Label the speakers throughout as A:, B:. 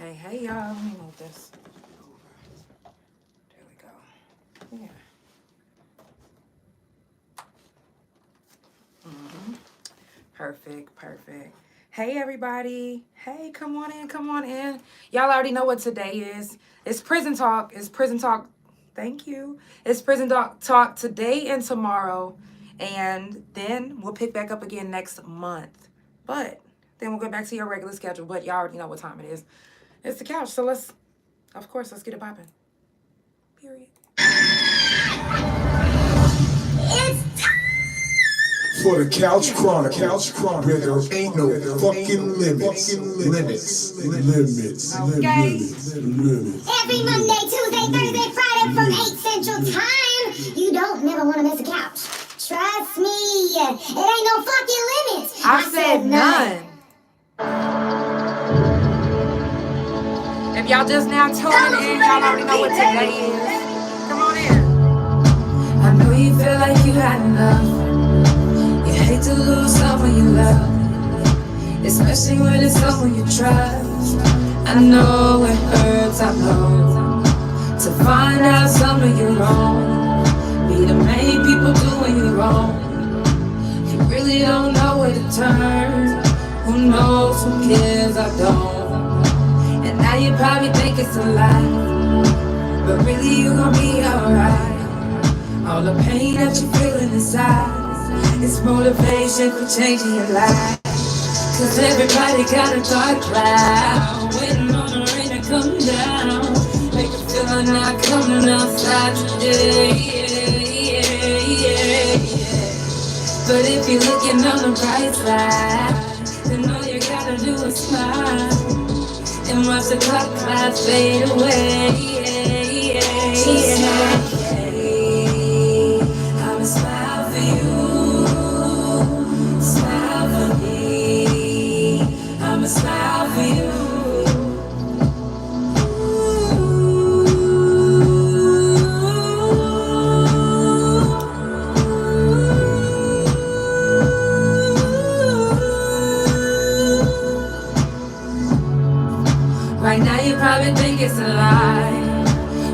A: Hey, y'all. Let me move this over. There we go. Yeah. Perfect. Hey, everybody. Hey, come on in. Y'all already know what today is. It's prison talk. Thank you. It's prison talk today and tomorrow. And then we'll pick back up again next month. But then we'll go back to your regular schedule. But y'all already know what time it is. It's the couch. So let's get it popping. Period.
B: It's time for the Couch Chronicles, where there ain't no fucking limits.
C: Every Monday, Tuesday, Thursday, Friday from 8 Central Time. You don't never want to miss a couch. Trust me, it ain't no fucking limits.
A: I said none. If y'all just now tuning in, y'all already know what today is. Come on in.
D: I know you feel like you had enough. You hate to lose someone you love, especially when it's someone you trust. I know it hurts, I know, to find out some of you wrong. Be the main people doing you wrong. You really don't know where to turn. Who knows, who cares, I don't. And now you probably think it's a lie, but really you gon' be alright. All the pain that you're feeling inside, it's motivation for changing your life. Cause everybody got a dark cloud, waiting on the rain to come down. Make it feel like not coming outside today. But if you're looking on the bright side, then all you gotta do is smile and watch the clock clouds fade away. I'ma smile for you, smile for me. I'ma smile for you. Right now you probably think it's a lie,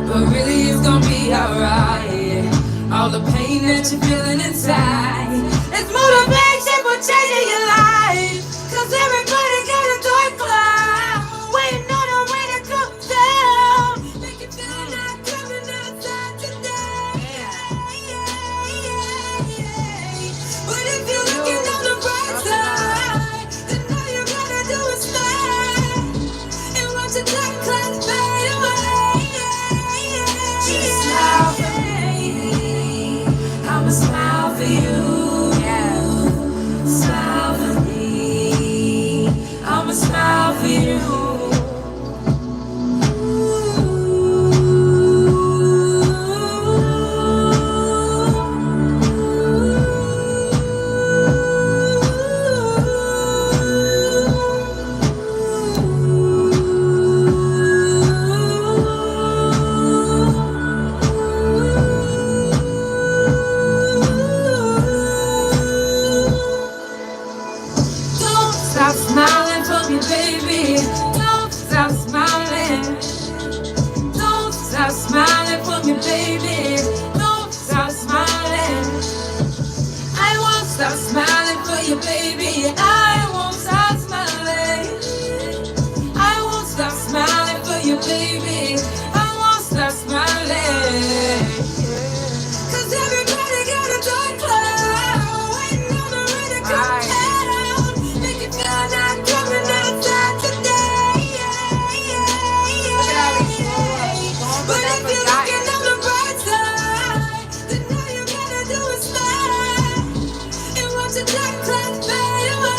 D: but really it's gonna be alright. All the pain that you're feeling inside, it's motivation for changing your life. Cause everybody got a dark cloud, waiting on the rain to come down. Make you feel not coming outside today. But if you're looking on the bright side, then all you gotta do is smile and watch the dark clouds fade away. Just smile for me. I'ma smile for you. Smile for me. I'ma smile for you. Don't stop smiling for me, baby. Don't stop smiling. Don't stop smiling for me, baby. Don't stop smiling. I won't stop smiling for you, baby. I won't stop smiling. I won't stop smiling for you, baby. I won't stop smiling. Cause everybody got a dark cloud, waiting on the rain to come down. Make it feel not coming outside today. But if you're looking on the bright side, then all you gotta do is smile and watch the dark clouds fade away.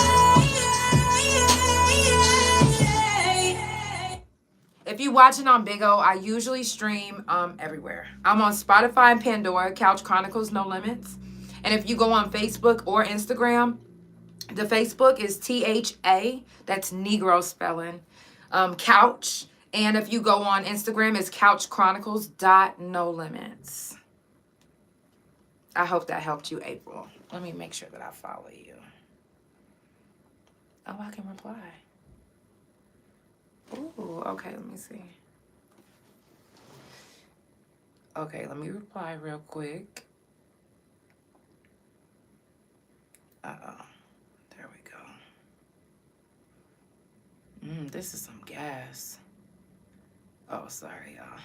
A: If you're watching on Big O, I usually stream everywhere. I'm on Spotify and Pandora, Couch Chronicles No Limits. And if you go on Facebook or Instagram, the Facebook is THA, that's Negro spelling, Couch. And if you go on Instagram, it's Couch Chronicles No Limits. I hope that helped you, April. Let me make sure that I follow you. Oh, I can reply. Ooh, Okay, let me see. Okay, let me reply real quick. Uh-oh. There we go. This is some gas. Oh, sorry, y'all.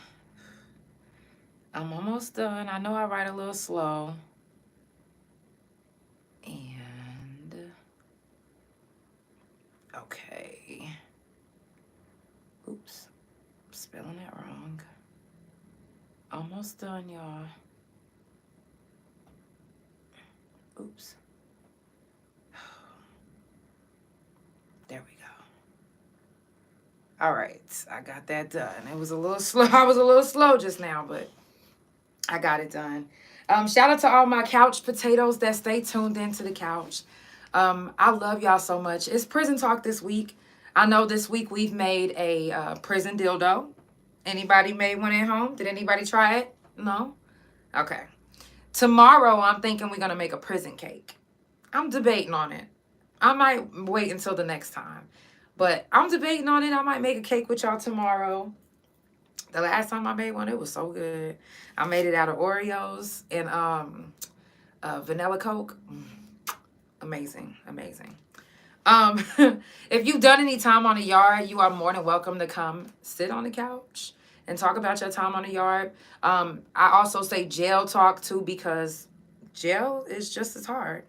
A: I'm almost done. I know I write a little slow. And... okay. Oops. Spelling it wrong. Almost done, y'all. Oops. There we go. All right, I got that done. It was a little slow. I was a little slow just now, but I got it done. Shout out to all my couch potatoes that stay tuned into the couch. I love y'all so much. It's prison talk this week. I know this week we've made a prison dildo. Anybody made one at home? Did anybody try it? No? Okay. Tomorrow, I'm thinking we're going to make a prison cake. I'm debating on it. I might wait until the next time. But I'm debating on it. I might make a cake with y'all tomorrow. The last time I made one, it was so good. I made it out of Oreos and vanilla Coke. Amazing, amazing. If you've done any time on the yard, you are more than welcome to come sit on the couch and talk about your time on the yard. I also say jail talk too, because jail is just as hard.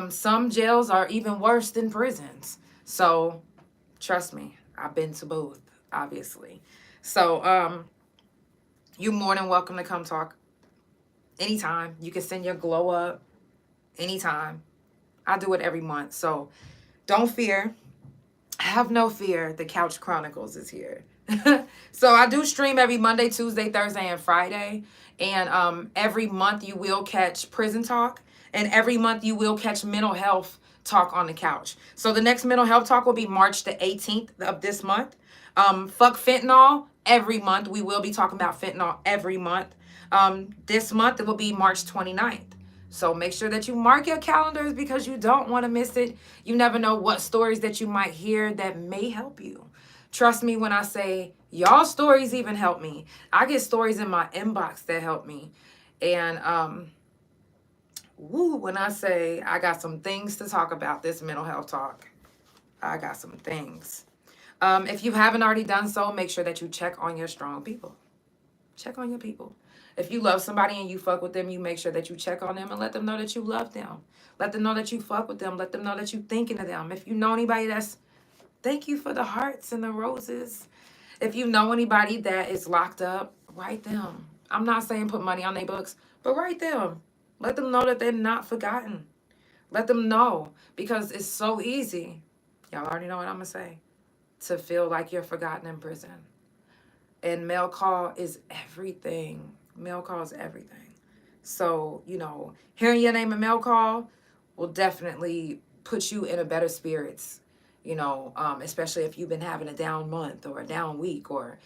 A: Some jails are even worse than prisons. So trust me, I've been to both, obviously. So you're more than welcome to come talk anytime. You can send your glow up anytime. I do it every month. So don't fear. Have no fear. The Couch Chronicles is here. So I do stream every Monday, Tuesday, Thursday, and Friday. And every month you will catch prison talk. And every month you will catch mental health talk on the couch. So the next mental health talk will be March the 18th of this month. Fuck fentanyl. Every month we will be talking about fentanyl every month. This month it will be March 29th. So make sure that you mark your calendars because you don't want to miss it. You never know what stories that you might hear that may help you. Trust me when I say y'all stories even help me. I get stories in my inbox that help me. And when I say I got some things to talk about this mental health talk, I got some things. If you haven't already done so, make sure that you check on your strong people. Check on your people. If you love somebody and you fuck with them, you make sure that you check on them and let them know that you love them. Let them know that you fuck with them. Let them know that you thinking of them. If you know anybody that's, thank you for the hearts and the roses. If you know anybody that is locked up, write them. I'm not saying put money on their books, but write them. Let them know that they're not forgotten. Let them know, because it's so easy. Y'all already know what I'm going to say. To feel like you're forgotten in prison. And mail call is everything. Mail call is everything. So, hearing your name in mail call will definitely put you in a better spirits, especially if you've been having a down month or a down week or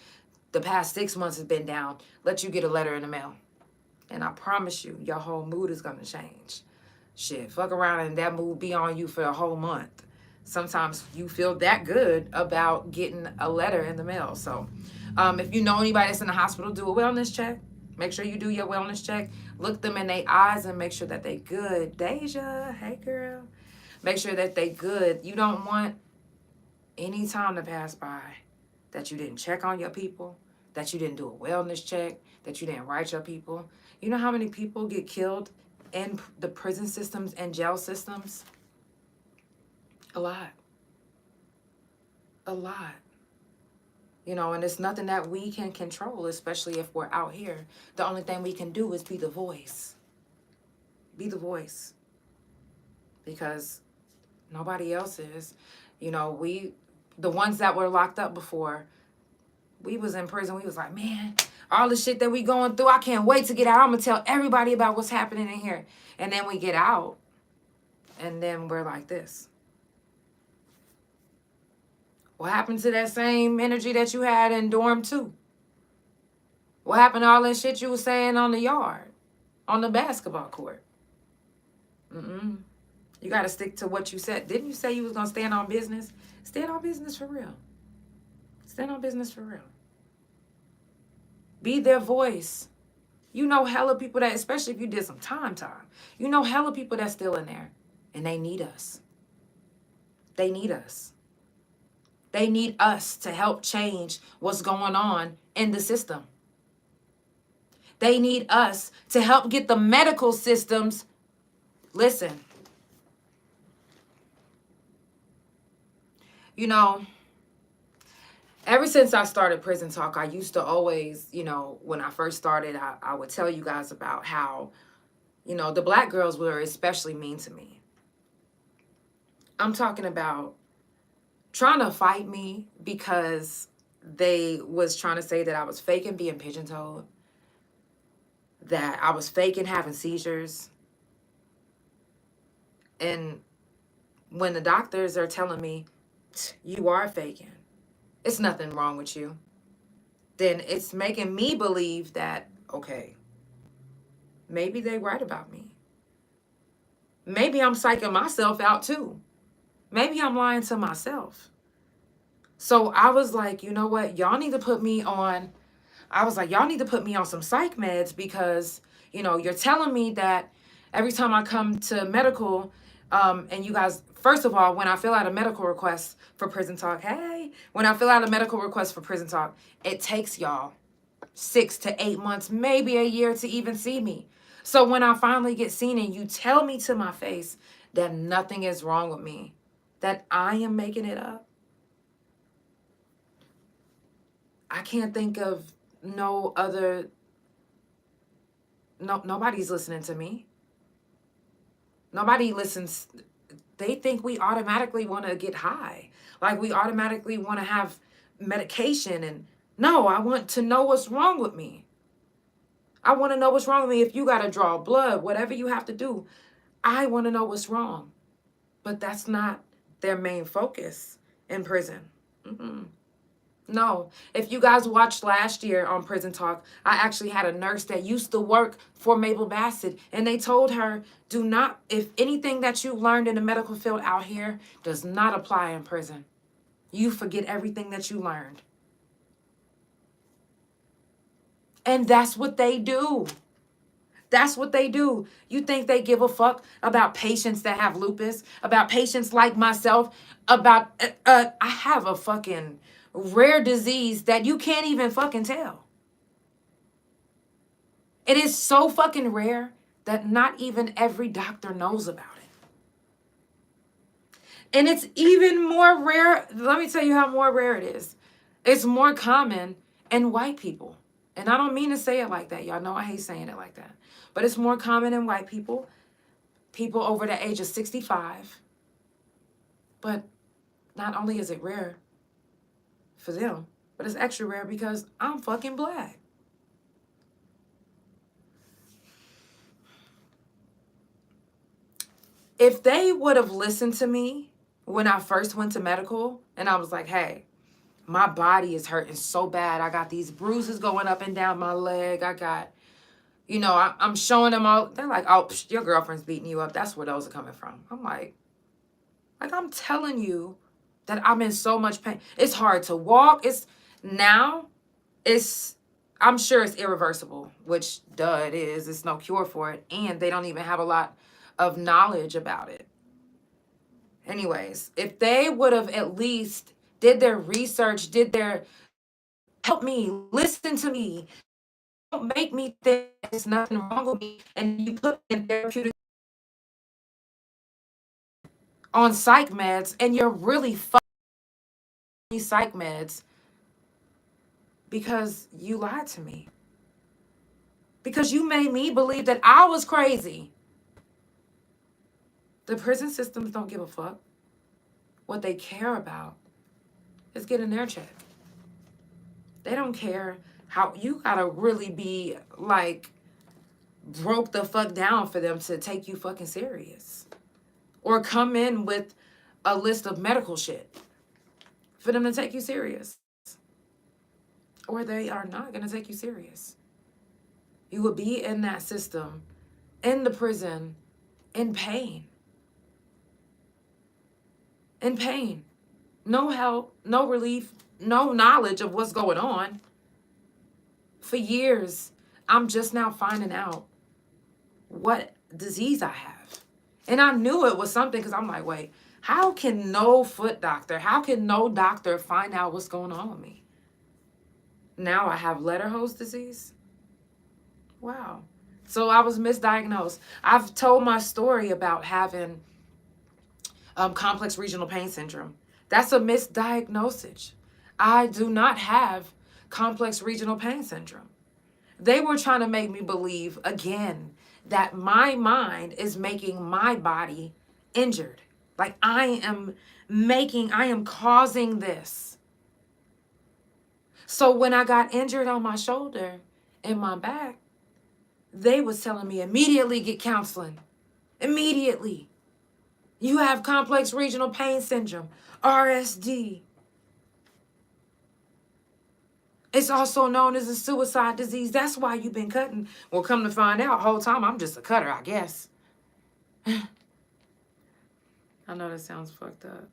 A: the past 6 months has been down. Let you get a letter in the mail. And I promise you, your whole mood is going to change. Shit, fuck around and that mood be on you for a whole month. Sometimes you feel that good about getting a letter in the mail. So if you know anybody that's in the hospital, do a wellness check. Make sure you do your wellness check. Look them in their eyes and make sure that they good. Deja, hey girl. Make sure that they good. You don't want any time to pass by that you didn't check on your people, that you didn't do a wellness check, that you didn't write your people. You know how many people get killed in the prison systems and jail systems? A lot. A lot. And it's nothing that we can control, especially if we're out here. The only thing we can do is be the voice. Be the voice. Because nobody else is. The ones that were locked up before, we was in prison, we was like, man, all the shit that we going through, I can't wait to get out. I'm going to tell everybody about what's happening in here. And then we get out, and then we're like this. What happened to that same energy that you had in dorm 2? What happened to all that shit you was saying on the yard, on the basketball court? You got to stick to what you said. Didn't you say you was going to stand on business? Stand on business for real. Stand on business for real. Be their voice. You know hella people that, especially if you did some time, you know hella people that's still in there. And they need us. They need us. They need us to help change what's going on in the system. They need us to help get the medical systems. Listen. You know, ever since I started Prison Talk, I used to always, you know, when I first started, I would tell you guys about how, you know, the black girls were especially mean to me. I'm talking about trying to fight me because they was trying to say that I was faking being pigeon-toed, that I was faking having seizures. And when the doctors are telling me, you are faking, it's nothing wrong with you, then it's making me believe that, okay, maybe they right about me. Maybe I'm psyching myself out too. Maybe I'm lying to myself. So I was like, you know what? Y'all need to put me on. I was like, y'all need to put me on some psych meds because, you know, you're telling me that every time I come to medical, and you guys, first of all, when I fill out a medical request for Prison Talk, when I fill out a medical request for Prison Talk, it takes y'all 6 to 8 months, maybe a year to even see me. So when I finally get seen and you tell me to my face that nothing is wrong with me, that I am making it up, I can't think of nobody's listening to me. Nobody listens. They think we automatically want to get high. Like we automatically want to have medication. And no, I want to know what's wrong with me. I want to know what's wrong with me. If you got to draw blood, whatever you have to do, I want to know what's wrong. But that's not their main focus in prison. No. If you guys watched last year on Prison Talk, I actually had a nurse that used to work for Mabel Bassett, and they told her, do not, if anything that you learned in the medical field out here does not apply in prison, you forget everything that you learned. And that's what they do. That's what they do. You think they give a fuck about patients that have lupus, about patients like myself, about, I have a fucking rare disease that you can't even fucking tell. It is so fucking rare that not even every doctor knows about it. And it's even more rare. Let me tell you how more rare it is. It's more common in white people. And I don't mean to say it like that. Y'all know I hate saying it like that. But it's more common in white people, people over the age of 65. But not only is it rare for them, but it's extra rare because I'm fucking black. If they would have listened to me when I first went to medical and I was like, hey, my body is hurting so bad. I got these bruises going up and down my leg. I got, you know, I'm showing them all. They're like, oh, your girlfriend's beating you up. That's where those are coming from. I'm like I'm telling you that I'm in so much pain. It's hard to walk. I'm sure it's irreversible, which duh, it is. There's no cure for it. And they don't even have a lot of knowledge about it. Anyways, if they would have at least did their research, help me, listen to me, don't make me think there's nothing wrong with me, and you put me in therapeutic on psych meds, and you're really fucking psych meds because you lied to me. Because you made me believe that I was crazy. The prison systems don't give a fuck. What they care about is getting their check. They don't care how you gotta really be like broke the fuck down for them to take you fucking serious. Or come in with a list of medical shit for them to take you serious. Or they are not gonna take you serious. You would be in that system, in the prison, in pain. In pain. No help, no relief, no knowledge of what's going on. For years, I'm just now finding out what disease I have. And I knew it was something because I'm like, wait, how can no foot doctor, how can no doctor find out what's going on with me? Now I have Letterhose disease. Wow. So I was misdiagnosed. I've told my story about having complex regional pain syndrome. That's a misdiagnosis. I do not have complex regional pain syndrome. They were trying to make me believe again that my mind is making my body injured. Like I am causing this. So when I got injured on my shoulder and my back, they was telling me immediately get counseling. Immediately. You have complex regional pain syndrome, RSD. It's also known as a suicide disease. That's why you've been cutting. Well, come to find out, whole time I'm just a cutter, I guess. I know that sounds fucked up.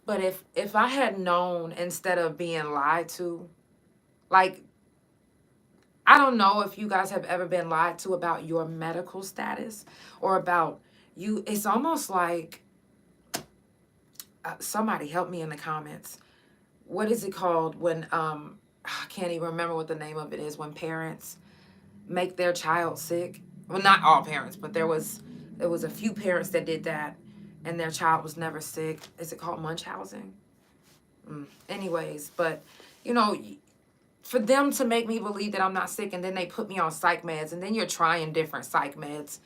A: But if I had known instead of being lied to, like, I don't know if you guys have ever been lied to about your medical status or about you. It's almost like, somebody help me in the comments. What is it called when, I can't even remember what the name of it is, when parents make their child sick? Well, not all parents, but there was a few parents that did that and their child was never sick. Is it called Munchausen? Anyways, but, you know, for them to make me believe that I'm not sick and then they put me on psych meds and then you're trying different psych meds.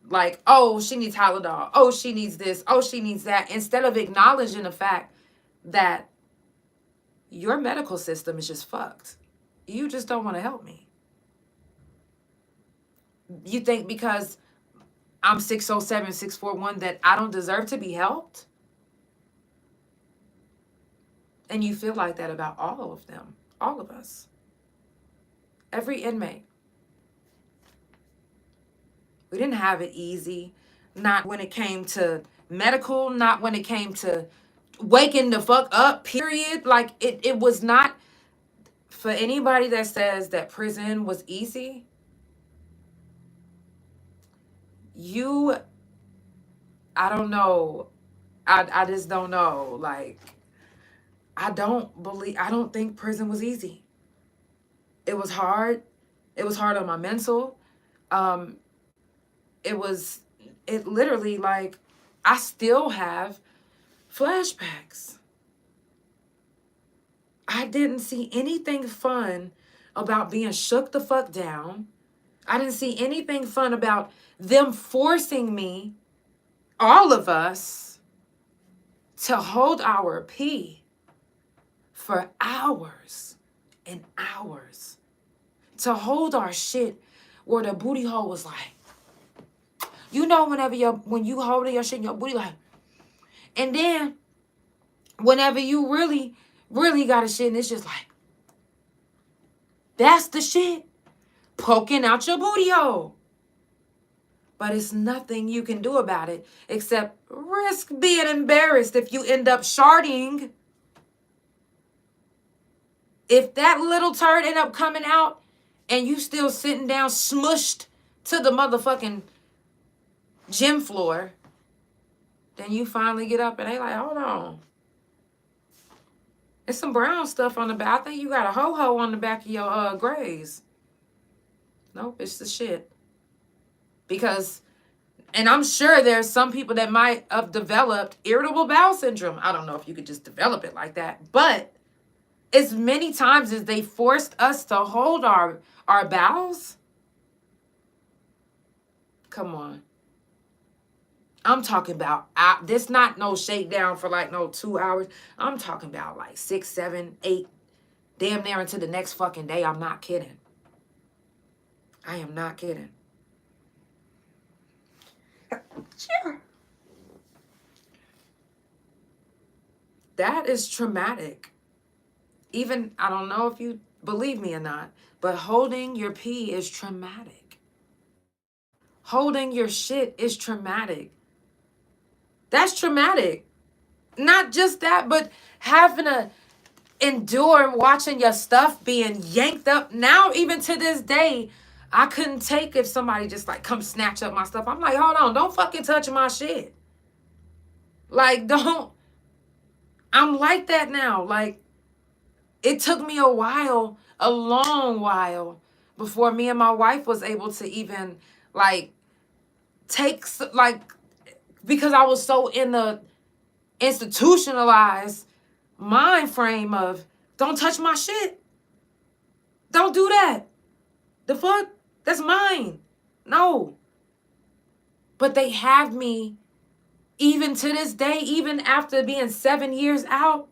A: Like, oh, she needs Tylenol. Oh, she needs this. Oh, she needs that. Instead of acknowledging the fact that your medical system is just fucked. You just don't want to help me. You think because I'm 6'07", 6'41", that I don't deserve to be helped? And you feel like that about all of them. All of us. Every inmate. We didn't have it easy. Not when it came to medical, not when it came to waking the fuck up, period. Like, it was not. For anybody that says that prison was easy, I don't know. I just don't know. Like, I don't think prison was easy. It was hard. It was hard on my mental. It literally, like, I still have flashbacks. I didn't see anything fun about being shook the fuck down. I didn't see anything fun about them forcing me, all of us, to hold our pee for hours and hours. To hold our shit where the booty hole was like, you know, when you holding your shit in your booty, like, and then whenever you really, really got a shit and it's just like, that's the shit poking out your booty hole. But it's nothing you can do about it except risk being embarrassed if you end up sharding. If that little turd end up coming out and you still sitting down smushed to the motherfucking gym floor, then you finally get up and they like, hold on. There's some brown stuff on the back. I think you got a ho-ho on the back of your grays. Nope, it's the shit. Because, and I'm sure there's some people that might have developed irritable bowel syndrome. I don't know if you could just develop it like that. But as many times as they forced us to hold our bowels, come on. I'm talking about, this not no shakedown for like no 2 hours. I'm talking about like 6, 7, 8, damn near into the next fucking day. I'm not kidding. I am not kidding. Sure. That is traumatic. Even, I don't know if you believe me or not, but holding your pee is traumatic. Holding your shit is traumatic. That's traumatic. Not just that, but having to endure watching your stuff being yanked up. Now, even to this day, I couldn't take if somebody just like come snatch up my stuff. I'm like, hold on, don't fucking touch my shit. Like, don't. I'm like that now. Like, it took me a while, a long while, before me and my wife was able to even like like, because I was so in the institutionalized mind frame of don't touch my shit. Don't do that. The fuck? That's mine. No. But they have me even to this day, even after being 7 years out,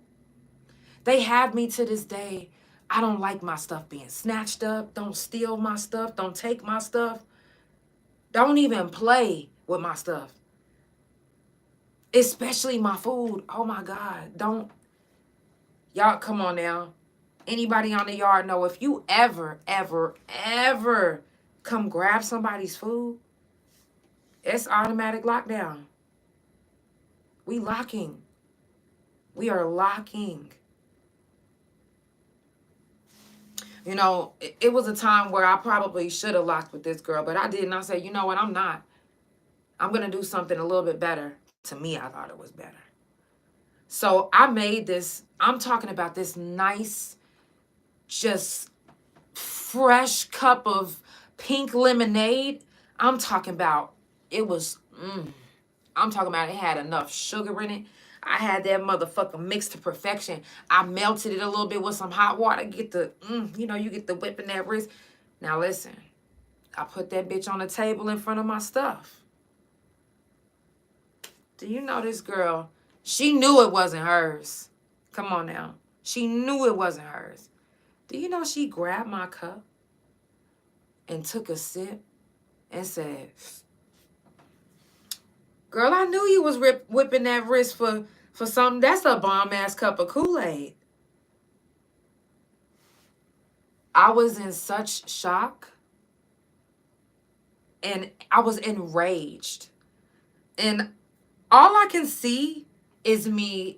A: they have me to this day. I don't like my stuff being snatched up. Don't steal my stuff. Don't take my stuff. Don't even play with my stuff. Especially my food. Oh my God. Don't. Y'all, come on now. Anybody on the yard know if you ever come grab somebody's food, it's automatic lockdown. We locking. We are locking. You know, it was a time where I probably should have locked with this girl, but I didn't. I said, you know what? I'm not. I'm going to do something a little bit better. To me, I thought it was better. So I made this, I'm talking about this nice, just fresh cup of pink lemonade. I'm talking about, it was, I'm talking about it had enough sugar in it. I had that motherfucker mixed to perfection. I melted it a little bit with some hot water. Get the, you know, you get the whip in that wrist. Now listen, I put that bitch on the table in front of my stuff. Do you know this girl? She knew it wasn't hers. Come on now. She knew it wasn't hers. Do you know she grabbed my cup and took a sip and said, girl, I knew you was whipping that wrist for something. That's a bomb-ass cup of Kool-Aid. I was in such shock. And I was enraged. And all I can see is me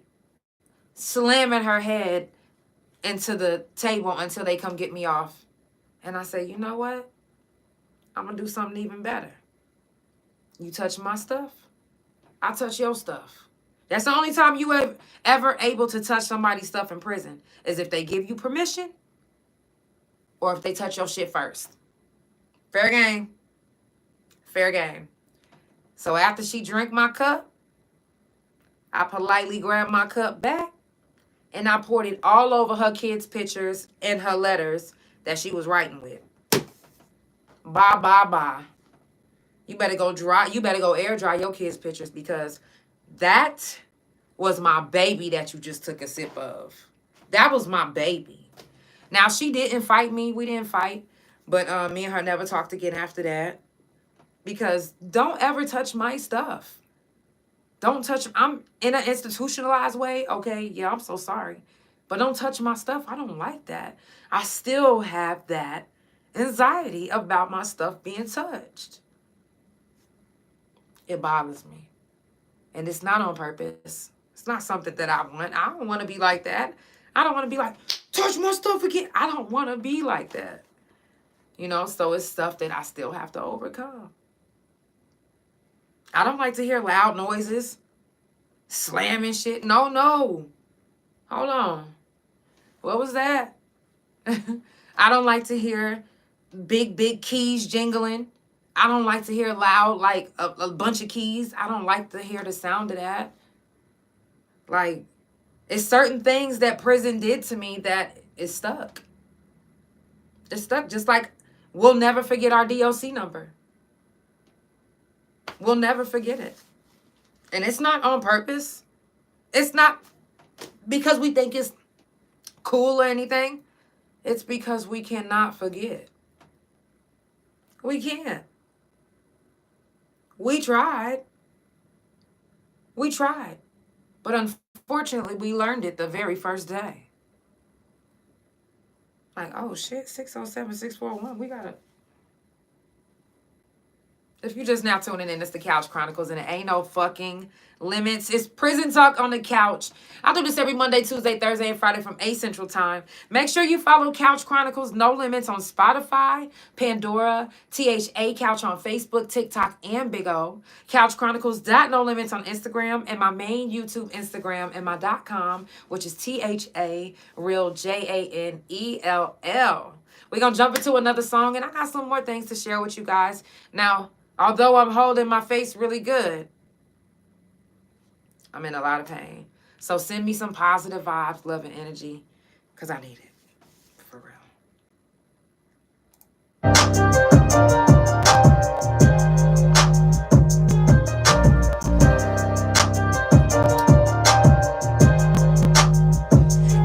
A: slamming her head into the table until they come get me off. And I say, you know what? I'm going to do something even better. You touch my stuff, I touch your stuff. That's the only time you ever able to touch somebody's stuff in prison is if they give you permission or if they touch your shit first. Fair game. Fair game. So after she drank my cup, I politely grabbed my cup back and I poured it all over her kids' pictures and her letters that she was writing with. Bye, bye, bye. You better go air dry your kids' pictures because that was my baby that you just took a sip of. That was my baby. Now, she didn't fight me. We didn't fight. But me and her never talked again after that. Because don't ever touch my stuff. Don't touch. I'm in an institutionalized way. Okay, yeah, I'm so sorry. But don't touch my stuff. I don't like that. I still have that anxiety about my stuff being touched. It bothers me. And it's not on purpose. It's not something that I want. I don't want to be like that. I don't want to be like, touch my stuff again. I don't want to be like that. You know, so it's stuff that I still have to overcome. I don't like to hear loud noises, slamming shit. No. Hold on. What was that? I don't like to hear big keys jingling. I don't like to hear loud, like a bunch of keys. I don't like to hear the sound of that. Like, it's certain things that prison did to me that is stuck. It's stuck. Just like we'll never forget our DOC number. We'll never forget it. And it's not on purpose. It's not because we think it's cool or anything. It's because we cannot forget. We can't. We tried. But unfortunately, we learned it the very first day. Like, oh shit, 607, 641, we gotta. If you're just now tuning in, it's the Couch Chronicles, and it ain't no fucking limits. It's prison talk on the couch. I do this every Monday, Tuesday, Thursday, and Friday from 8 Central Time. Make sure you follow Couch Chronicles No Limits on Spotify, Pandora, THA Couch on Facebook, TikTok, and Big O. Couch Chronicles No Limits on Instagram, and my main YouTube Instagram, and my .com, which is THA Real JANELL. We're going to jump into another song, and I got some more things to share with you guys. Now, although I'm holding my face really good, I'm in a lot of pain. So send me some positive vibes, love, and energy, because I need it. For real.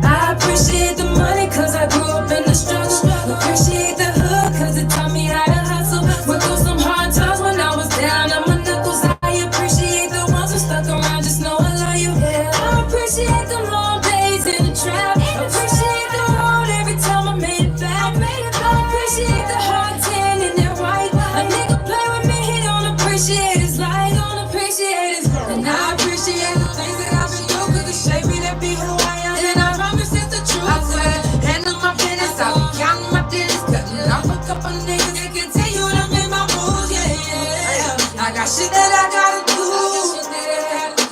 D: I appreciate the money cause I grew up in the struggle. Appreciate the hood cause it taught me how to hustle. Went through some hard times when I was down on my knuckles. I appreciate the ones who stuck around, just know I love you. I appreciate the long days in the trap. Appreciate the road every time I made it back. I appreciate the hard tan and that white. A nigga play with me, he don't appreciate his life. And I appreciate the things that I've been through cause it shaped me to be who I am. And I promise it's the truth. I swear, handle my business, I'll be counting my digits, cutting off a couple niggas that continue to make my moves, yeah. I got shit that I gotta do.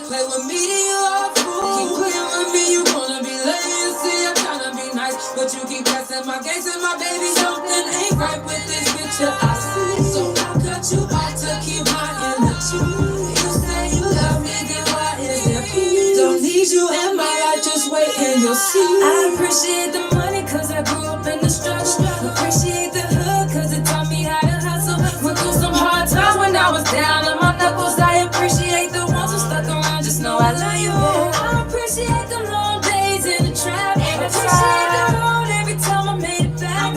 D: Play with me, then you are a fool. Keep playing with me, you wanna be lame. You see, I'm tryna be nice, but you keep testing my gates and my baby. Something ain't right with this picture I see. So I cut you off to keep my energy. You say you love me, then why is there peace? Don't need you in my life, just wait and you'll see. I appreciate the money cause I grew up in the struggle. Appreciate the hood cause it taught me how to hustle. Went through some hard times when I was down on my knuckles. I appreciate the ones who stuck around, just know I love you. I appreciate the long days in the trap. Appreciate the road every time I made it back. I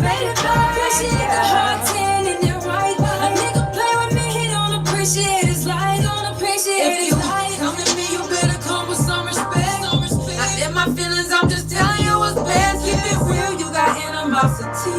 D: appreciate the hard tan and that white. A nigga play with me, he don't appreciate his life. If you come to me, you better come with some respect. Not in my feelings, I'm just telling you what's best. Keep it real, you got animosity.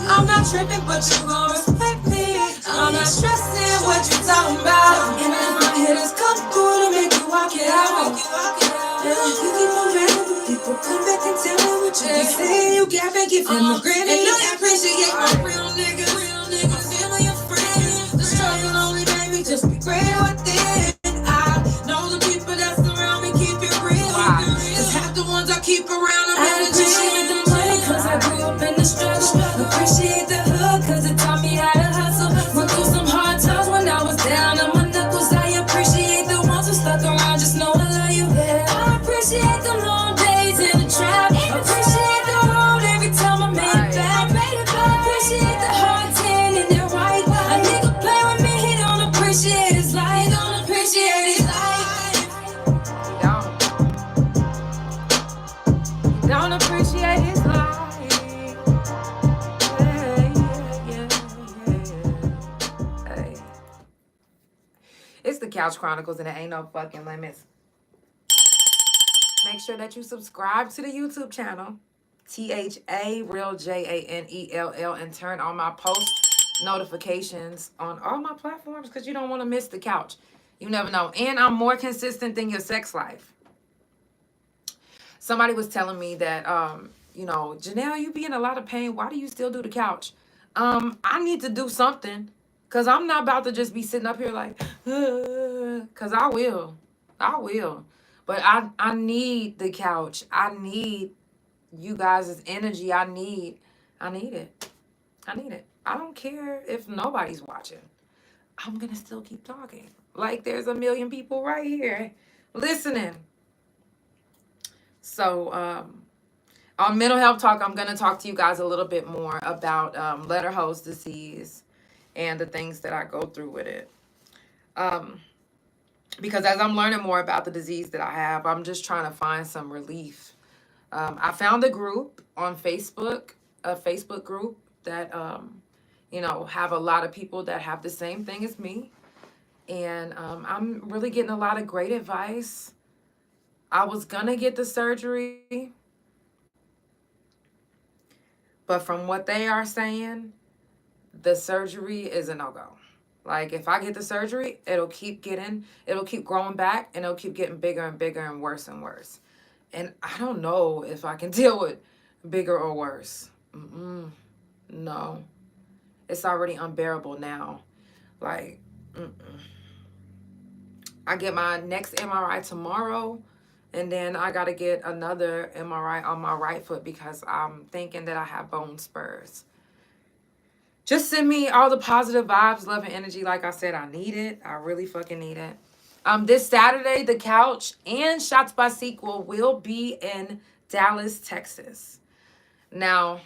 D: I'm not tripping, but you gon' respect me. I'm not stressing what you talking about. And if my hitters come through to make you walk it out. You keep on rapping, but people come back and tell me what you keep saying. You got back, give him a grin. And I appreciate my real niggas. My family and friends. The struggle only made me just be greater within. I know the people that surround me keep it real. Cause half the ones I keep around are better than appreciate the money cause I grew up in the struggle. Appreciate the hood cause it taught me how to hustle. Went through some hard times when I was down on my knuckles. I appreciate the ones who stuck around, just know I love you. I appreciate the long days in the trap. Appreciate the road every time I made it back. I appreciate the hard tan and that white. A nigga play with me, he don't appreciate his life. He don't appreciate his life.
A: Don't appreciate his life. Hey. It's the Couch Chronicles, and it ain't no fucking limits. Make sure that you subscribe to the YouTube channel, THA Real JANELL, and turn on my post notifications on all my platforms because you don't want to miss the couch. You never know. And I'm more consistent than your sex life. Somebody was telling me that, Janelle, you be in a lot of pain. Why do you still do the couch? I need to do something because I'm not about to just be sitting up here like, because I will. But I need the couch. I need you guys' energy. I need it. I don't care if nobody's watching. I'm going to still keep talking. Like there's a million people right here listening. So on Mental Health Talk, I'm going to talk to you guys a little bit more about Letterhouse disease and the things that I go through with it. Because as I'm learning more about the disease that I have, I'm just trying to find some relief. I found a group on Facebook, a Facebook group that, have a lot of people that have the same thing as me. And I'm really getting a lot of great advice. I was going to get the surgery, but from what they are saying, the surgery is a no-go. Like, if I get the surgery, it'll keep growing back, and it'll keep getting bigger and bigger and worse and worse. And I don't know if I can deal with bigger or worse. No. It's already unbearable now. Like, I get my next MRI tomorrow, and then I got to get another MRI on my right foot because I'm thinking that I have bone spurs. Just send me all the positive vibes, love, and energy. Like I said, I need it. I really fucking need it. This Saturday, The Couch and Shots by Sequel will be in Dallas, Texas. Now,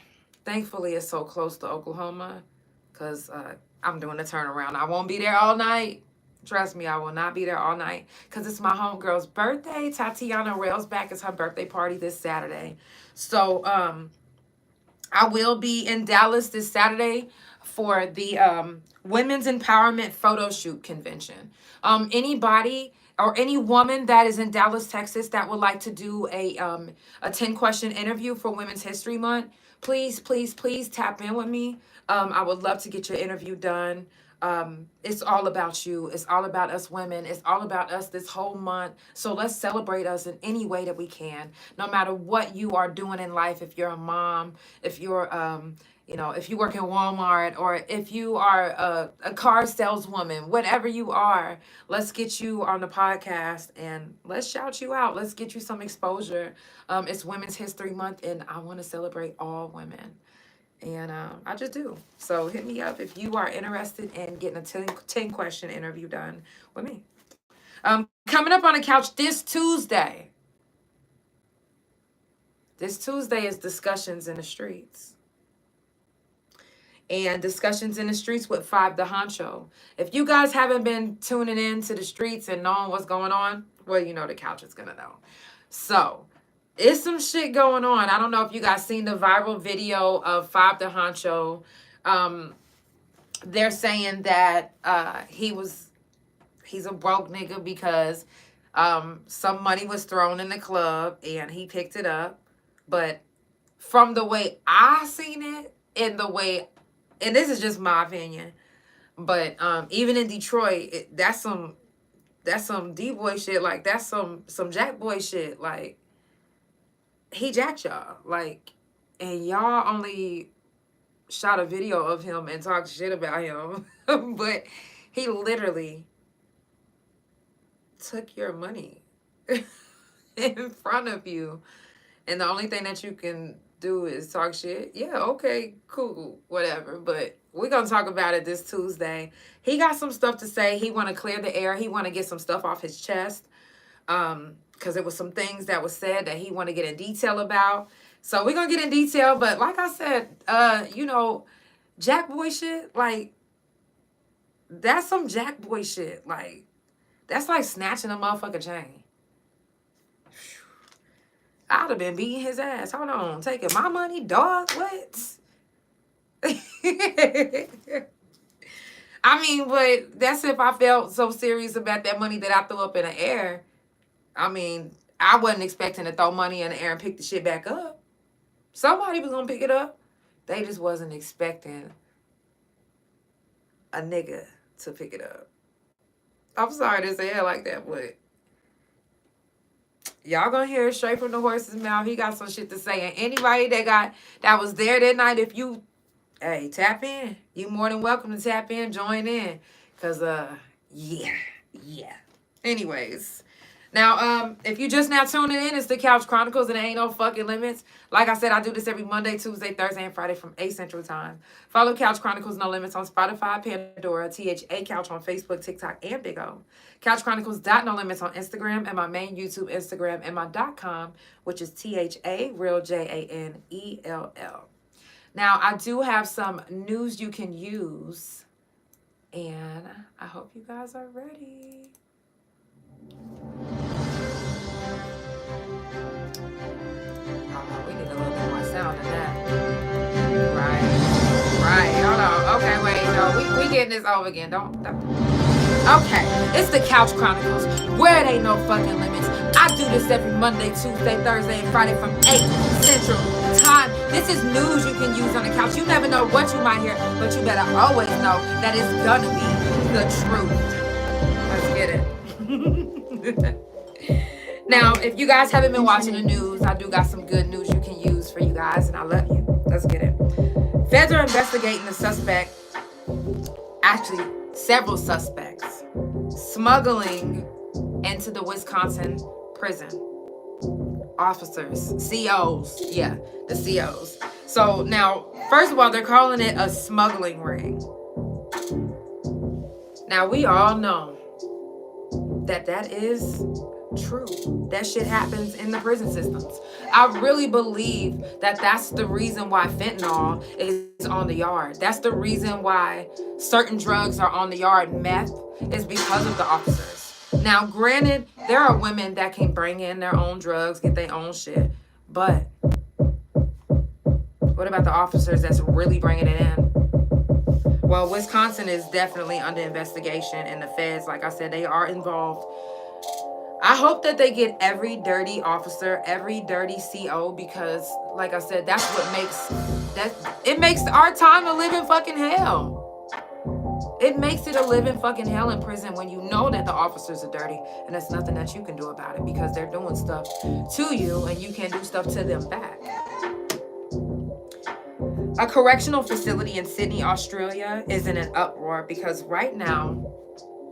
A: thankfully, it's so close to Oklahoma because I'm doing a turnaround. I won't be there all night. Trust me, I will not be there all night because it's my homegirl's birthday. Tatiana Railsback is her birthday party this Saturday. So I will be in Dallas this Saturday for the Women's Empowerment Photo Shoot Convention. Anybody or any woman that is in Dallas, Texas that would like to do a 10-question interview for Women's History Month, please, please, please tap in with me. I would love to get your interview done. It's all about you. It's all about us women. It's all about us this whole month. So let's celebrate us in any way that we can, no matter what you are doing in life. If you're a mom, if you're, if you work in Walmart, or if you are a car saleswoman, whatever you are, let's get you on the podcast and let's shout you out. Let's get you some exposure. It's Women's History Month, and I want to celebrate all women. And I just do. So hit me up if you are interested in getting a 10-question interview done with me. Coming up on the couch this Tuesday. This Tuesday is Discussions in the Streets. And Discussions in the Streets with Five the Honcho. If you guys haven't been tuning in to the streets and knowing what's going on, well, you know the couch is going to know. So it's some shit going on. I don't know if you guys seen the viral video of Five the Honcho. They're saying that he's a broke nigga because some money was thrown in the club and he picked it up. But from the way I seen it, and this is just my opinion, but even in Detroit, that's some D-boy shit. Like, that's some Jack boy shit. Like, he jacked y'all, like, and y'all only shot a video of him and talked shit about him, but he literally took your money in front of you, and the only thing that you can do is talk shit. Yeah, okay, cool, whatever, but we're gonna talk about it this Tuesday. He got some stuff to say. He want to clear the air. He want to get some stuff off his chest. Because there was some things that was said that he want to get in detail about. So we're going to get in detail. But like I said, Jack boy shit, like, that's some Jack boy shit. Like, that's like snatching a motherfucking chain. I'd have been beating his ass. Hold on. Taking my money, dog? What? I mean, but that's if I felt so serious about that money that I threw up in the air. I mean, I wasn't expecting to throw money in the air and pick the shit back up. Somebody was going to pick it up. They just wasn't expecting a nigga to pick it up. I'm sorry to say it like that, but y'all going to hear it straight from the horse's mouth. He got some shit to say. And anybody that was there that night, if you, hey, tap in. You more than welcome to tap in, join in. Because, yeah. Anyways. Now, if you just now tuning in, it's the Couch Chronicles, and there ain't no fucking limits. Like I said, I do this every Monday, Tuesday, Thursday, and Friday from 8 Central Time. Follow Couch Chronicles No Limits on Spotify, Pandora, THA Couch on Facebook, TikTok, and Big O. Couch Chronicles.No Limits on Instagram, and my main YouTube Instagram, and my .com, which is THA, real JANELL. Now, I do have some news you can use, and I hope you guys are ready. We need a little bit more sound than that. Right. Hold on. Okay, wait. No, we getting this over again. Don't. Okay. It's the Couch Chronicles, where it ain't no fucking limits. I do this every Monday, Tuesday, Thursday, and Friday from 8 Central Time. This is news you can use on the couch. You never know what you might hear, but you better always know that it's gonna be the truth. Let's get it. Now, if you guys haven't been watching the news, I do got some good news you can use for you guys, and I love you. Let's get it. Feds are investigating the suspect, actually several suspects, smuggling into the Wisconsin prison. Officers, COs, yeah, the COs. So now, first of all, they're calling it a smuggling ring. Now, we all know that is true. That shit happens in the prison systems. I really believe that that's the reason why fentanyl is on the yard. That's the reason why certain drugs are on the yard. Meth is because of the officers. Now, granted, there are women that can bring in their own drugs, get their own shit. But what about the officers that's really bringing it in? Well, Wisconsin is definitely under investigation, and the feds, like I said, they are involved. I hope that they get every dirty officer, every dirty CO, because, like I said, that's what makes our time a living fucking hell. It makes it a living fucking hell in prison when you know that the officers are dirty, and there's nothing that you can do about it because they're doing stuff to you and you can't do stuff to them back. A correctional facility in Sydney, Australia is in an uproar because right now,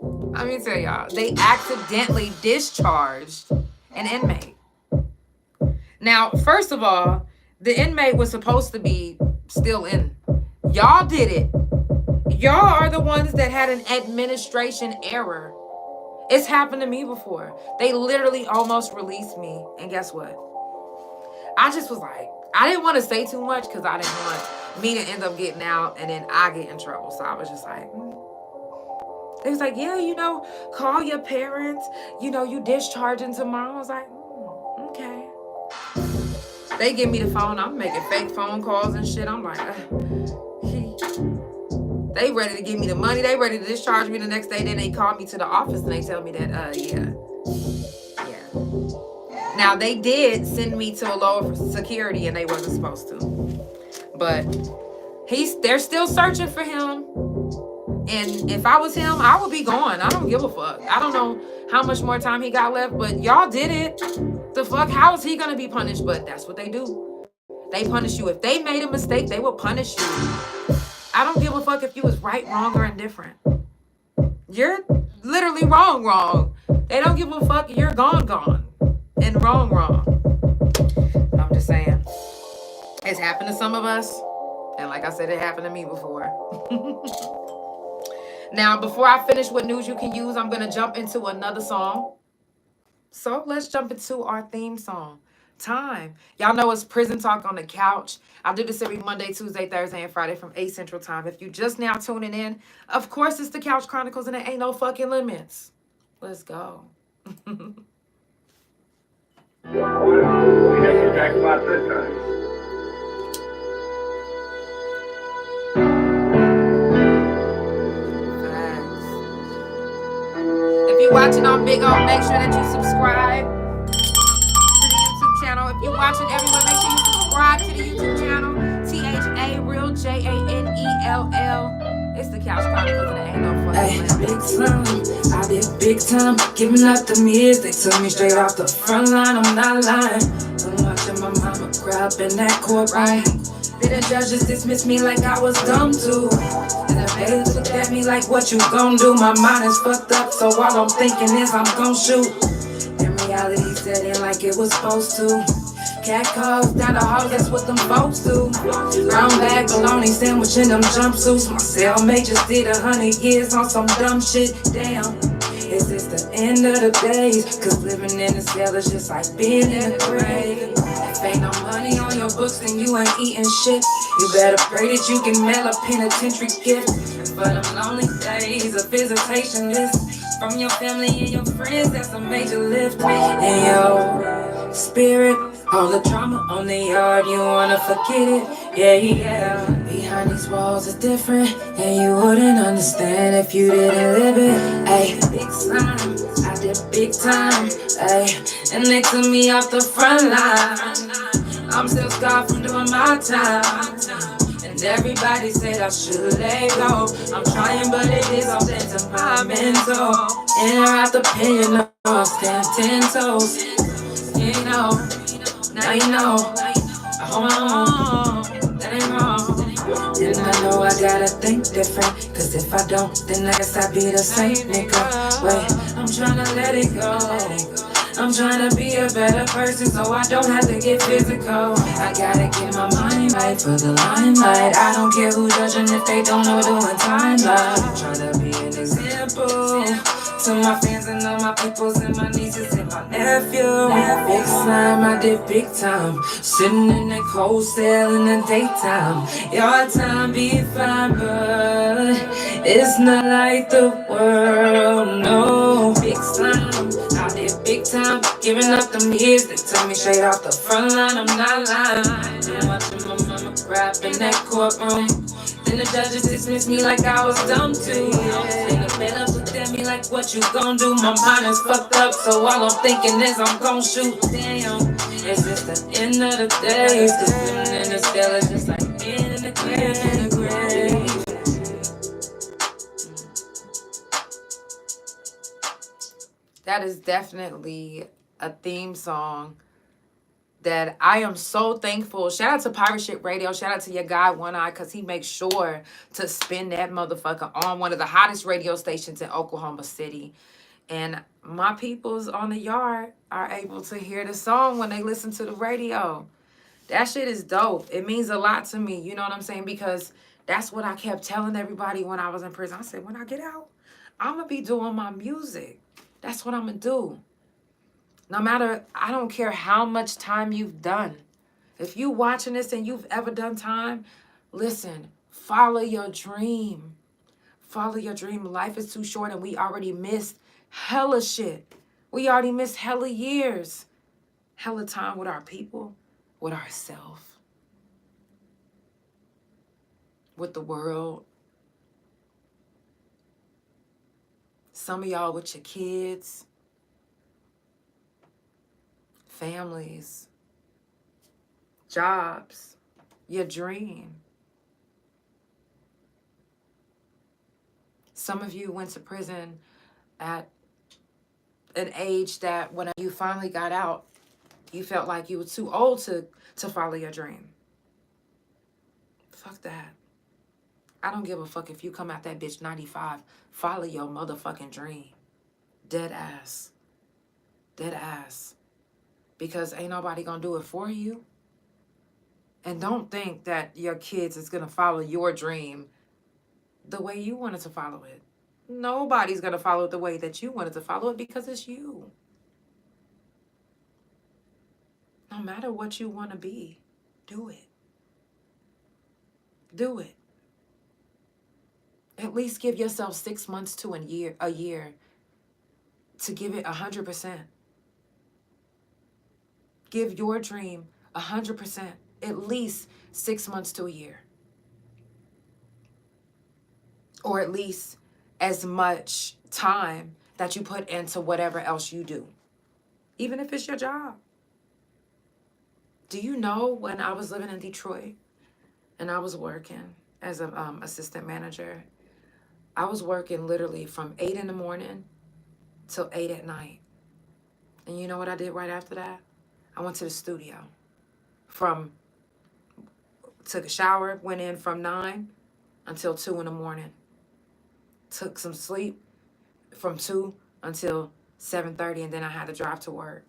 A: let me tell y'all, they accidentally discharged an inmate. Now, first of all, the inmate was supposed to be still in. Y'all did it. Y'all are the ones that had an administration error. It's happened to me before. They literally almost released me. And guess what? I just was like, I didn't want to say too much because I didn't want me to end up getting out and then I get in trouble. So I was just like, They was like, yeah, call your parents. You discharging tomorrow. I was like, okay. They give me the phone. I'm making fake phone calls and shit. I'm like, they ready to give me the money. They ready to discharge me the next day. Then they call me to the office and they tell me that, yeah. Now, they did send me to a lower security and they wasn't supposed to. But they're still searching for him. And if I was him, I would be gone. I don't give a fuck. I don't know how much more time he got left, but y'all did it. The fuck? How is he going to be punished? But that's what they do. They punish you. If they made a mistake, they will punish you. I don't give a fuck if you was right, wrong, or indifferent. You're literally wrong. They don't give a fuck. You're gone. And wrong. I'm just saying. It's happened to some of us. And like I said, it happened to me before. Now, before I finish what news you can use, I'm going to jump into another song. So let's jump into our theme song. Time. Y'all know it's Prison Talk on the Couch. I do this every Monday, Tuesday, Thursday, and Friday from 8 Central Time. If you just now tuning in, of course it's the Couch Chronicles and there ain't no fucking limits. Let's go. If you're watching on Big O, make sure that you subscribe to the YouTube channel. If you're watching everywhere, make sure you subscribe to the YouTube channel. THA Real JANELL. It's the Couch Chronicles and it ain't no fucking limits.
D: Big time, I did big time. Giving up the years, they took me straight off the front line. I'm not lying. I'm watching my mama cry up in that courtroom. Then the judges dismissed me like I was dumb too. And the bailiffs looked at me like, what you gon' do? My mind is fucked up, so all I'm thinking is I'm gon' shoot. And reality set in like it was supposed to. Cat calls down the hall, that's what them folks do. Brown bag, bologna sandwich in them jumpsuits. My cellmate just did 100 years on some dumb shit. Damn, is this the end of the days? Cause living in a cell is just like being in a grave. If ain't no money on your books, then you ain't eating shit. You better pray that you can mail a penitentiary gift. For them lonely days, a visitation list from your family and your friends, that's a major lift. And your spirit, all the drama on the yard, you wanna forget it. Yeah. Behind these walls is different, and you wouldn't understand if you didn't live it. Ayy, big time, I did big time. Ayy, and they took me off the front line. I'm still scarred from doing my time. And And everybody said I should let go. I'm trying, but it is all dead to my mental. In or out the pen, you know, I'll stand 10 toes. You know, now you know. I hold on, that ain't wrong. And I know I gotta think different, cause if I don't, then I guess I be the same nigga. Wait, I'm tryna let it go. I'm tryna be a better person so I don't have to get physical. I gotta get my mind right for the limelight. I don't care who's judging if they don't know doing time love. Tryna be an example to my fans and all my peoples and my nieces and my nephew. Big slime, I did big time. Sitting in that cold cell in the daytime. Your time be fine, but it's not like the world, no. Big slime, I did big time. Giving up them years, they tell me straight off the front line, I'm not lying. Too much of my mama crap in that courtroom. Then the judges dismissed me like I was dumb too. Then the fed up looked at me like, what you gon' do? My mind is fucked up, so all I'm thinking is I'm gon' shoot. Damn, it's just the end of the day. It's just living in the cell, it's just like being in the grave.
A: That is definitely a theme song that I am so thankful. Shout out to Pirate Ship Radio. Shout out to your guy, One Eye, because he makes sure to spin that motherfucker on one of the hottest radio stations in Oklahoma City. And my peoples on the yard are able to hear the song when they listen to the radio. That shit is dope. It means a lot to me. You know what I'm saying? Because that's what I kept telling everybody when I was in prison. I said, when I get out, I'm going to be doing my music. That's what I'm going to do. No matter, I don't care how much time you've done. If you watching this and you've ever done time, listen, follow your dream. Follow your dream. Life is too short and we already missed hella shit. We already missed hella years. Hella time with our people, with ourselves, with the world. Some of y'all with your kids, families, jobs, your dream. Some of you went to prison at an age that when you finally got out, you felt like you were too old to follow your dream. Fuck that. I don't give a fuck if you come out that bitch 95. Follow your motherfucking dream. Dead ass. Dead ass. Because ain't nobody gonna do it for you. And don't think that your kids is gonna follow your dream the way you wanted to follow it. Nobody's gonna follow it the way that you wanted to follow it because it's you. No matter what you want to be, do it. Do it. At least give yourself 6 months to a year to give it 100%. Give your dream 100%, at least 6 months to a year. Or at least as much time that you put into whatever else you do. Even if it's your job. Do you know when I was living in Detroit and I was working as an assistant manager, I was working literally from 8 in the morning till 8 at night. And you know what I did right after that? I went to the studio. Took a shower, went in from 9 until 2 in the morning. Took some sleep from 2 until 7:30, and then I had to drive to work.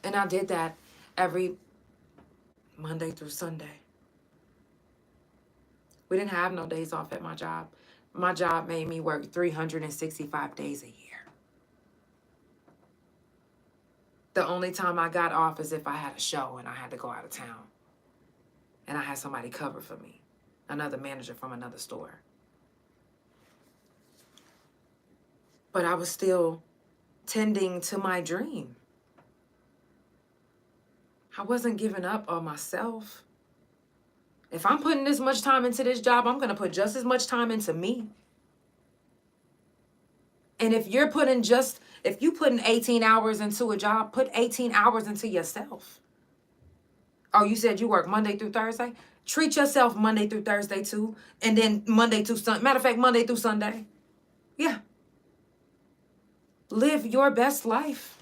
A: And I did that every Monday through Sunday. We didn't have no days off at my job. My job made me work 365 days a year. The only time I got off is if I had a show and I had to go out of town. And I had somebody cover for me. Another manager from another store. But I was still tending to my dream. I wasn't giving up on myself. If I'm putting this much time into this job, I'm going to put just as much time into me. And if you're putting 18 hours into a job, put 18 hours into yourself. Oh, you said you work Monday through Thursday? Treat yourself Monday through Thursday too. And then Monday through Sunday. Matter of fact, Monday through Sunday. Yeah. Live your best life.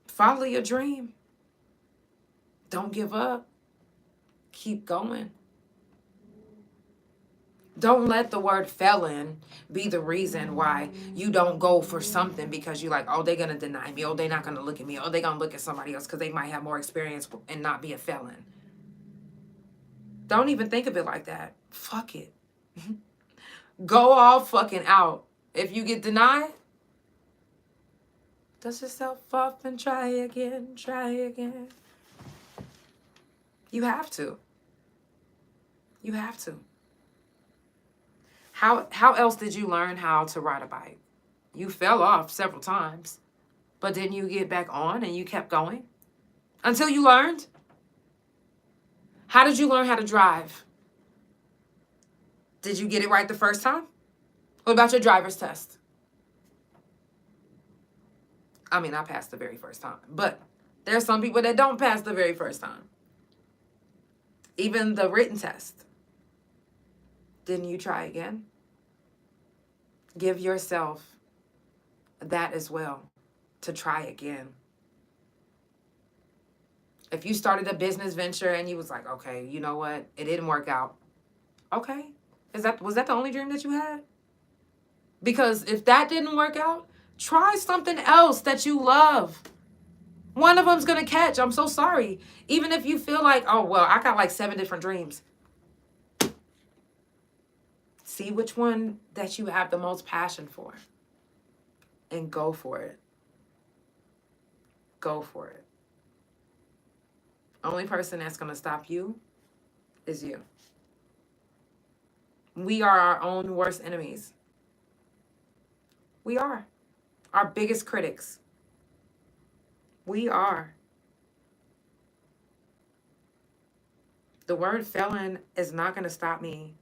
A: Follow your dream. Don't give up. Keep going. Don't let the word felon be the reason why you don't go for something, because you're like, oh, they're going to deny me. Oh, they're not going to look at me. Oh, they're going to look at somebody else because they might have more experience and not be a felon. Don't even think of it like that. Fuck it. Go all fucking out. If you get denied, dust yourself off and try again, try again. You have to. You have to. How else did you learn how to ride a bike? You fell off several times, but then you get back on and you kept going until you learned. How did you learn how to drive? Did you get it right the first time? What about your driver's test? I mean, I passed the very first time, but there's some people that don't pass the very first time. Even the written test. Didn't you try again? Give yourself that as well, to try again. If you started a business venture and you was like, okay, you know what? It didn't work out. Okay. Was that the only dream that you had? Because if that didn't work out, try something else that you love. One of them's going to catch. I'm so sorry. Even if you feel like, oh, well, I got like 7 different dreams. See which one that you have the most passion for and go for it. Go for it. Only person that's going to stop you is you. We are our own worst enemies. We are our biggest critics. We are. The word felon is not going to stop me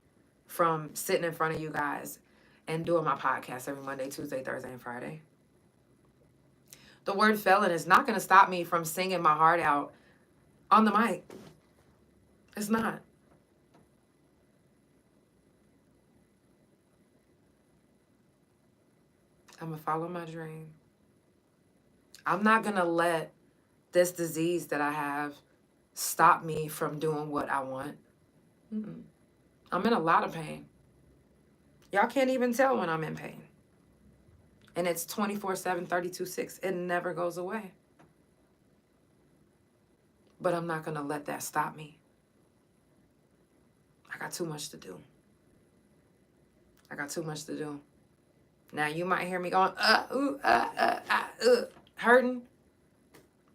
A: from sitting in front of you guys and doing my podcast every Monday, Tuesday, Thursday, and Friday. The word felon is not going to stop me from singing my heart out on the mic. It's not. I'm going to follow my dream. I'm not going to let this disease that I have stop me from doing what I want. I'm in a lot of pain. Y'all can't even tell when I'm in pain. And it's 24/7, 32/6. It never goes away. But I'm not going to let that stop me. I got too much to do. I got too much to do. Now, you might hear me going, hurting.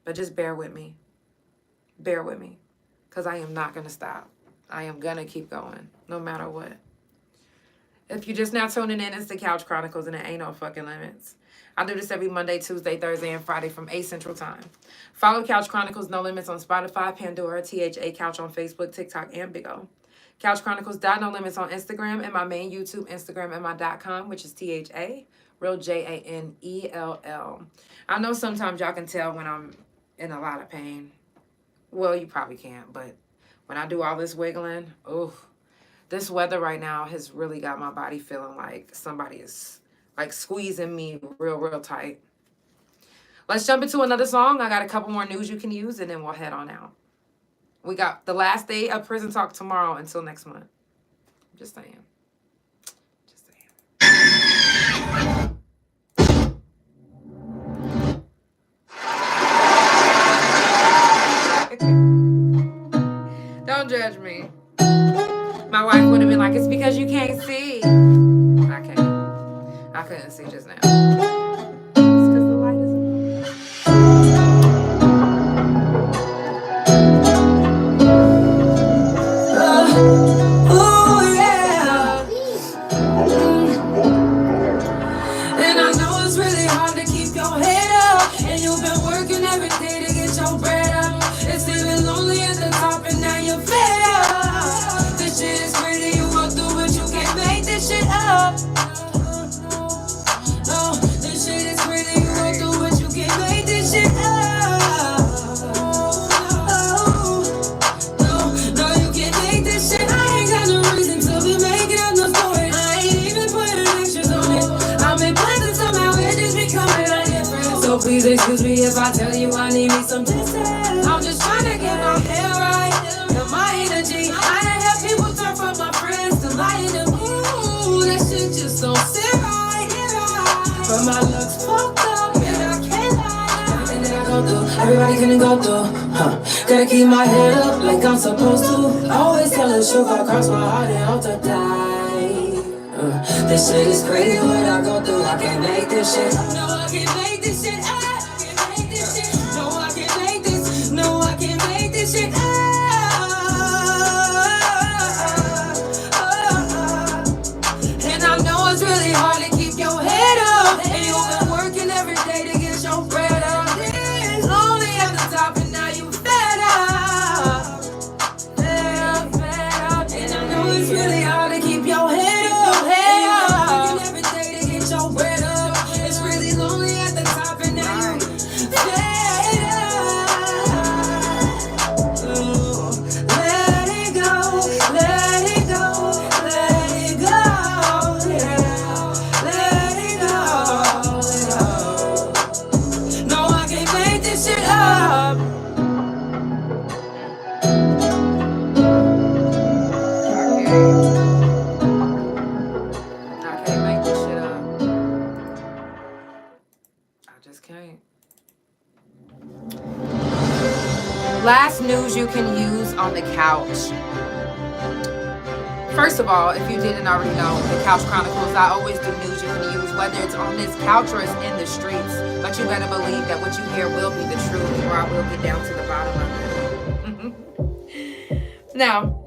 A: But just bear with me. Bear with me. Because I am not going to stop. I am going to keep going, no matter what. If you're just now tuning in, it's the Couch Chronicles, and it ain't no fucking limits. I do this every Monday, Tuesday, Thursday, and Friday from 8 Central Time. Follow Couch Chronicles No Limits on Spotify, Pandora, THA Couch on Facebook, TikTok, and Big O. Couch Chronicles No Limits on Instagram, and my main YouTube, Instagram, and my .com, which is THA, real JANELL. I know sometimes y'all can tell when I'm in a lot of pain. Well, you probably can't, but when I do all this wiggling, this weather right now has really got my body feeling like somebody is like squeezing me real tight. Let's jump into another song. I got a couple more news you can use, and then we'll head on out. We got the last day of prison talk tomorrow until next month. Just saying. Just saying. Don't judge me. My wife would have been like, it's because you can't see. I can't. I couldn't see just now. It's because the light is
D: Oh yeah. And I know it's really hard to keep your head up, and you've been working every day to get your bread up. It's even lonely at the top, and now you're fed up. This shit is crazy, you walk through, but you can't make this shit up. No, this Excuse me if I tell you I need me some distance. I'm just trying to get my hair right, and my energy. I done had people turn from my friends to my enemies. That shit just don't sit right. But my looks fucked up, and I can't lie. Everything that I go through, everybody couldn't go through. Gotta keep my head up like I'm supposed to. Always tell the truth, I cross my heart and hope to die. This shit is crazy what I go through. I can't make this shit. No, I can't make this shit. I can't make this shit. No, I can't make this. No, I can't make this shit. And I know it's really hard to keep your head up. And you've been working every day to get your bread up. It's lonely at the top and now you fed up. Fed up. And I know it's really hard to keep your head up.
A: Last news you can use on the couch. First of all, if you didn't already know, the Couch Chronicles, I always do news you can use, whether it's on this couch or it's in the streets. But you better believe that what you hear will be the truth, or I will get down to the bottom of it. Now,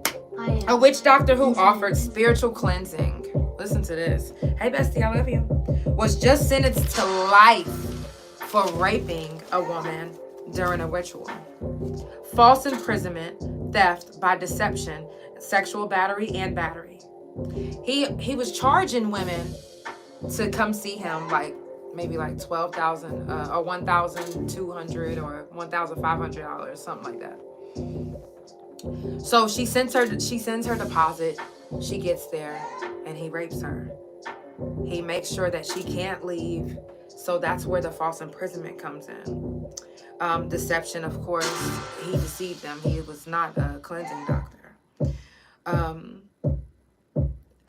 A: a witch doctor who offered spiritual cleansing, listen to this. Hey, bestie, I love you. Was just sentenced to life for raping a woman during a ritual. False imprisonment, theft by deception, sexual battery, and battery. He was charging women to come see him, like maybe like $12,000 or $1,200 or $1,500, something like that. So she sends her deposit. She gets there and he rapes her. He makes sure that she can't leave. So that's where the false imprisonment comes in. Deception, of course, he deceived them. He was not a cleansing doctor.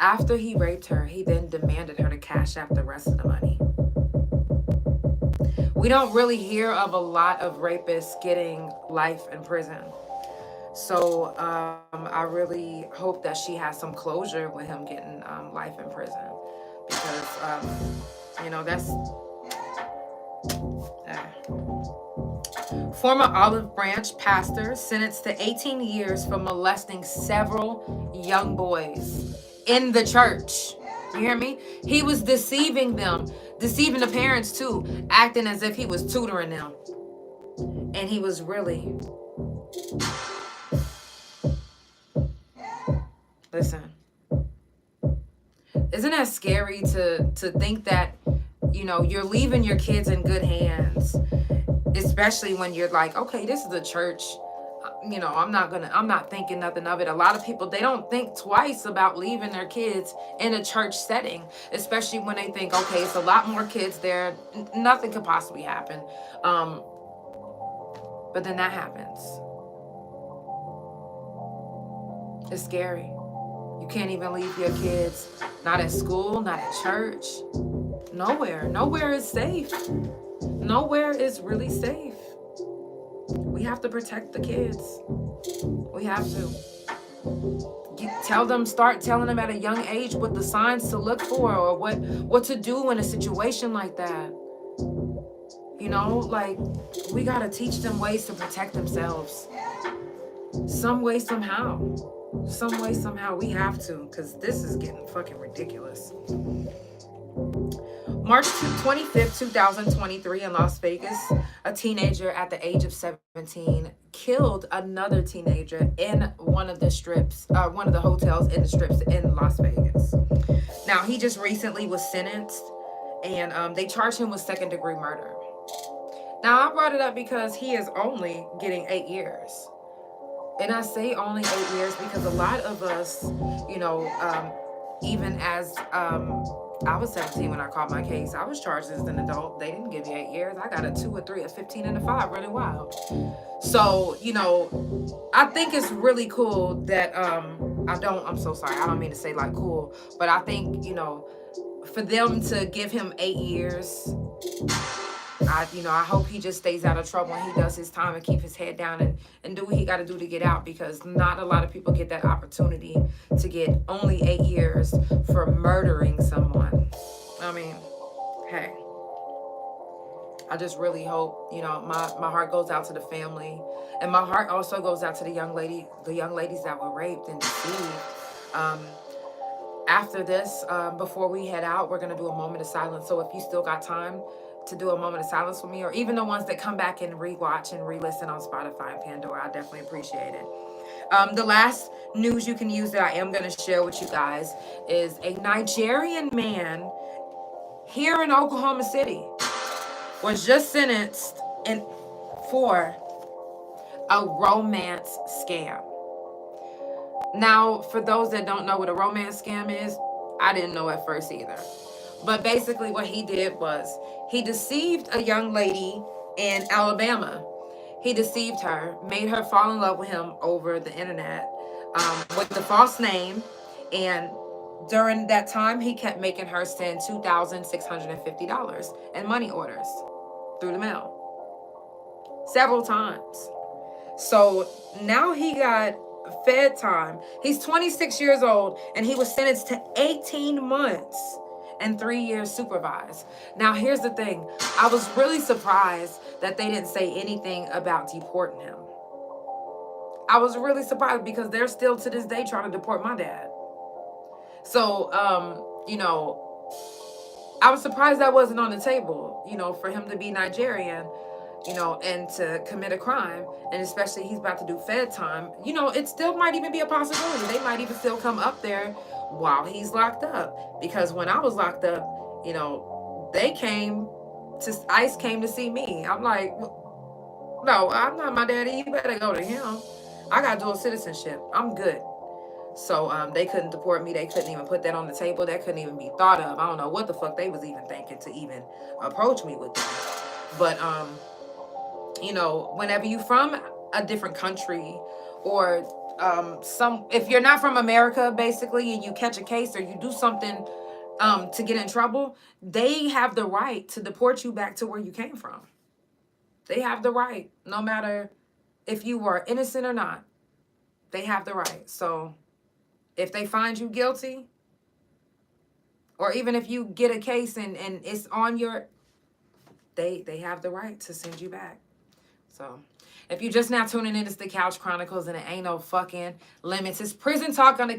A: After he raped her, he then demanded her to cash out the rest of the money. We don't really hear of a lot of rapists getting life in prison. So I really hope that she has some closure with him getting life in prison. Because, that's... Former Olive Branch pastor sentenced to 18 years for molesting several young boys in the church. You hear me? He was deceiving them, deceiving the parents too, acting as if he was tutoring them. And he was really... Listen. Isn't that scary to think that, you're leaving your kids in good hands? Especially when you're like, okay, this is a church. I'm not thinking nothing of it. A lot of people, they don't think twice about leaving their kids in a church setting, especially when they think, okay, it's a lot more kids there. Nothing could possibly happen. But then that happens. It's scary. You can't even leave your kids, not at school, not at church. Nowhere is safe. Nowhere is really safe. We have to protect the kids. We have to. Start telling them at a young age what the signs to look for, or what to do in a situation like that. We gotta teach them ways to protect themselves. Some way, somehow. We have to, because this is getting fucking ridiculous. March 25th, 2023 in Las Vegas, a teenager at the age of 17 killed another teenager in one of the hotels in the strips in Las Vegas. Now, he just recently was sentenced, and they charged him with second-degree murder. Now, I brought it up because he is only getting 8 years. And I say only 8 years because a lot of us, even as I was 17 when I caught my case. I was charged as an adult. They didn't give me 8 years. I got a 2 or 3, a 15 and a 5. Really wild. So, you know, I think it's really cool that I'm so sorry. I don't mean to say like cool, but I think, you know, for them to give him 8 years, I hope he just stays out of trouble and he does his time and keep his head down and do what he got to do to get out, because not a lot of people get that opportunity to get only 8 years for murdering someone. I mean, hey, I just really hope, you know, my heart goes out to the family, and my heart also goes out to the young ladies that were raped and deceived. After this, before we head out, we're going to do a moment of silence. So if you still got time to do a moment of silence with me, or even the ones that come back and rewatch and re-listen on Spotify and Pandora, I definitely appreciate it. The last news you can use that I am going to share with you guys is a Nigerian man here in Oklahoma City was just sentenced for a romance scam. Now, for those that don't know what a romance scam is, I didn't know at first either. But basically what he did was he deceived a young lady in Alabama. He deceived her, made her fall in love with him over the internet with the false name. And during that time, he kept making her send $2,650 in money orders through the mail several times. So now he got fed time. He's 26 years old, and he was sentenced to 18 months and 3 years supervised. Now, here's the thing. I was really surprised that they didn't say anything about deporting him. I was really surprised because they're still to this day trying to deport my dad. So, you know, I was surprised that wasn't on the table, you know, for him to be Nigerian, you know, and to commit a crime, and especially he's about to do Fed time, you know, it still might even be a possibility. They might even still come up there while he's locked up. Because when I was locked up, you know, ICE came to see me. I'm like, no, I'm not my daddy. You better go to him. I got dual citizenship. I'm good. So they couldn't deport me. They couldn't even put that on the table. That couldn't even be thought of. I don't know what the fuck they was even thinking to even approach me with that. But you know, whenever you from a different country, or if you're not from America, basically, and you catch a case or you do something to get in trouble, they have the right to deport you back to where you came from. They have the right, no matter if you were innocent or not. They have the right. So if they find you guilty, or even if you get a case and it's on your, they have the right to send you back. So if you're just now tuning in, it's the Couch Chronicles, and it ain't no fucking limits. It's prison talk on the